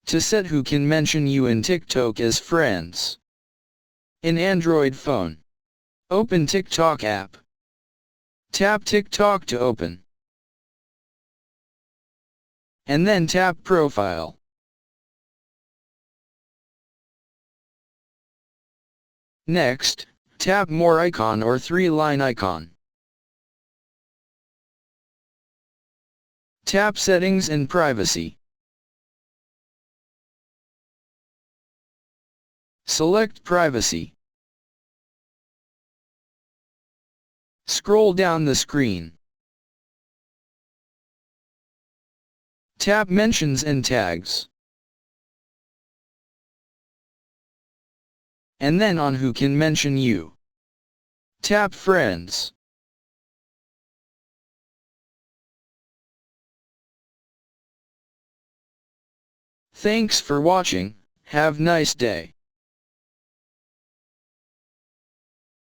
To set who can mention you in TikTok as friends. In Android phone, open TikTok app. Tap TikTok to open. And then tap Profile. Next, tap More icon or 3-line icon. Tap Settings and Privacy. Select Privacy. Scroll down the screen. Tap Mentions and Tags. And then on Who Can Mention You. Tap Friends. Thanks for watching. Have nice day.